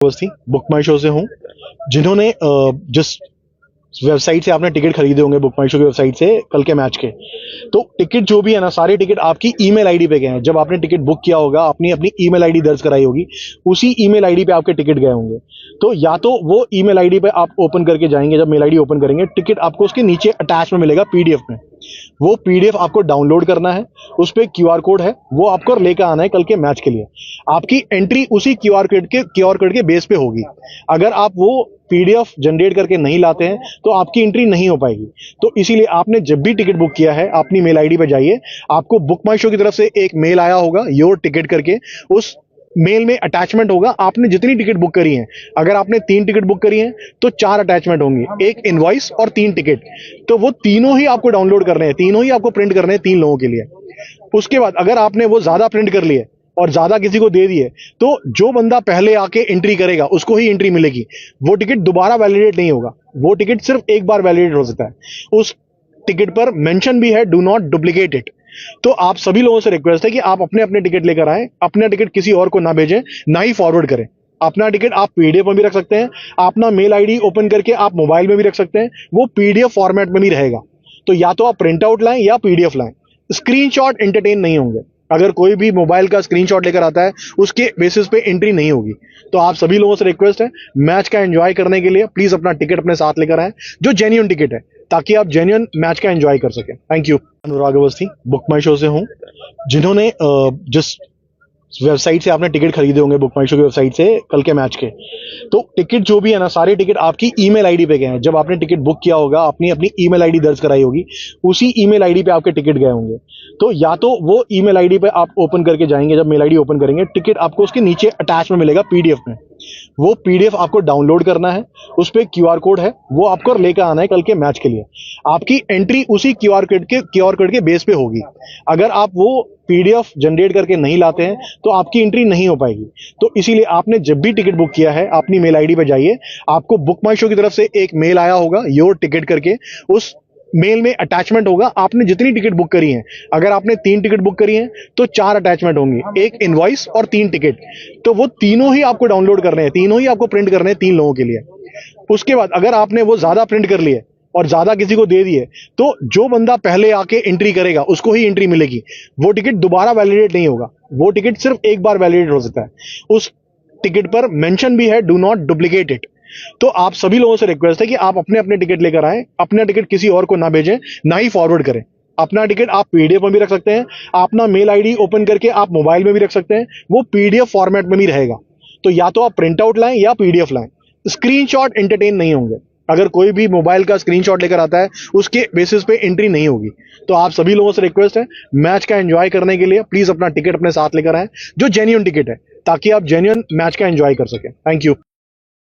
थी बुक माई शो से हूँ। जिन्होंने जिस वेबसाइट से आपने टिकट खरीदे होंगे, बुक माई शो की वेबसाइट से कल के मैच के, तो टिकट जो भी है ना, सारे टिकट आपकी ईमेल आईडी पे गए हैं। जब आपने टिकट बुक किया होगा, आपने अपनी ईमेल आईडी दर्ज कराई होगी, उसी ईमेल आईडी पे आपके टिकट गए होंगे। तो या तो वो ईमेल आईडी पे आप ओपन करके जाएंगे, जब मेल आईडी ओपन करेंगे, टिकट आपको उसके नीचे अटैच में मिलेगा पीडीएफ में। वो पीडीएफ आपको डाउनलोड करना है, उस पे क्यूआर कोड है, वो आपको लेकर आना है कल के मैच के लिए। आपकी एंट्री उसी क्यूआर कोड के बेस पे होगी। अगर आप वो पीडीएफ जनरेट करके नहीं लाते हैं तो आपकी एंट्री नहीं हो पाएगी। तो इसीलिए आपने जब भी टिकट बुक किया है, अपनी मेल आईडी पे जाइए, आपको बुक माई शो की तरफ से एक मेल आया होगा योर टिकट करके। उस मेल में अटैचमेंट होगा, आपने जितनी टिकट बुक करी है। अगर आपने 3 टिकट बुक करी है तो 4 अटैचमेंट होंगे, 1 इनवॉइस और 3 टिकट। तो वो तीनों ही आपको डाउनलोड करने हैं, तीनों ही आपको प्रिंट करने हैं 3 लोगों के लिए। उसके बाद अगर आपने वो ज्यादा प्रिंट कर लिए और ज्यादा किसी को दे दिए, तो जो बंदा पहले आके एंट्री करेगा उसको ही एंट्री मिलेगी। वो टिकट दोबारा वैलिडेट नहीं होगा, वो टिकट सिर्फ एक बार वैलिडेट हो सकता है। उस टिकट पर मेंशन भी है, डू नॉट डुप्लीकेट इट। तो आप सभी लोगों से रिक्वेस्ट है कि आप अपने अपने टिकट लेकर आए, अपना टिकट किसी और को ना भेजें, ना ही फॉरवर्ड करें। अपना टिकट आप पीडीएफ में भी रख सकते हैं, अपना मेल आईडी ओपन करके आप मोबाइल में भी रख सकते हैं, वो पीडीएफ फॉर्मेट में भी रहेगा। तो या तो आप प्रिंट आउट लाएं या पीडीएफ लाएं, स्क्रीनशॉट एंटरटेन नहीं होंगे। अगर कोई भी मोबाइल का स्क्रीनशॉट लेकर आता है, उसके बेसिस पे एंट्री नहीं होगी। तो आप सभी लोगों से रिक्वेस्ट है, मैच का एंजॉय करने के लिए प्लीज अपना टिकट अपने साथ लेकर आए, जो जेन्युइन टिकट है, ताकि आप जेन्युइन मैच का एंजॉय कर सकें। Thank you. Anurag Awasthi book my show से हूँ। जिन्होंने जिस वेबसाइट से आपने टिकट खरीदे होंगे, बुक माई शो की वेबसाइट से कल के मैच के, तो टिकट जो भी है ना, सारे टिकट आपकी ईमेल आईडी पे गए हैं। जब आपने टिकट बुक किया होगा, आपने अपनी ईमेल आईडी दर्ज कराई होगी, उसी ईमेल आईडी पे आपके टिकट गए होंगे। तो या तो वो ईमेल आईडी पे आप ओपन करके जाएंगे, जब मेल आईडी ओपन करेंगे, टिकट आपको उसके नीचे अटैच में मिलेगा पीडीएफ में। वो पीडीएफ आपको डाउनलोड करना है, उस पे क्यूआर कोड है, वो आपको लेकर आना है कल के मैच के लिए। आपकी एंट्री उसी क्यूआर कोड के बेस पे होगी। अगर आप वो पीडीएफ जनरेट करके नहीं लाते हैं तो आपकी एंट्री नहीं हो पाएगी। तो इसीलिए आपने जब भी टिकट बुक किया है, अपनी मेल आईडी पे जाइए, आपको बुक माई शो की तरफ से एक मेल आया होगा योर टिकट करके। उस मेल में अटैचमेंट होगा, आपने जितनी टिकट बुक करी है। अगर आपने 3 टिकट बुक करी है तो 4 अटैचमेंट होंगे, 1 इनवॉइस और 3 टिकट। तो वो तीनों ही आपको डाउनलोड करने हैं, तीनों ही आपको प्रिंट करने हैं 3 लोगों के लिए। उसके बाद अगर आपने वो ज्यादा प्रिंट कर लिए और ज्यादा किसी को दे दिए, तो जो बंदा पहले आके एंट्री करेगा उसको ही एंट्री मिलेगी। वो टिकट दोबारा वैलिडेट नहीं होगा, वो टिकट सिर्फ एक बार वैलिडेट हो सकता है। उस टिकट पर मेंशन भी है, डू नॉट डुप्लीकेट इट। तो आप सभी लोगों से रिक्वेस्ट है कि आप अपने अपने टिकट लेकर आए, अपना टिकट किसी और को ना भेजें, ना ही फॉरवर्ड करें। अपना टिकट आप पीडीएफ में भी रख सकते हैं, अपना मेल आईडी ओपन करके आप मोबाइल में भी रख सकते हैं, वो पीडीएफ फॉर्मेट में भी रहेगा। तो या तो आप प्रिंट आउट लाएं या पीडीएफ लाएं, स्क्रीनशॉट एंटरटेन नहीं होंगे। अगर कोई भी मोबाइल का स्क्रीनशॉट लेकर आता है, उसके बेसिस पे एंट्री नहीं होगी। तो आप सभी लोगों से रिक्वेस्ट है, मैच का एंजॉय करने के लिए प्लीज अपना टिकट अपने साथ लेकर आए, जो जेन्युइन टिकट है, ताकि आप जेन्युइन मैच का एंजॉय कर सकें। Thank you.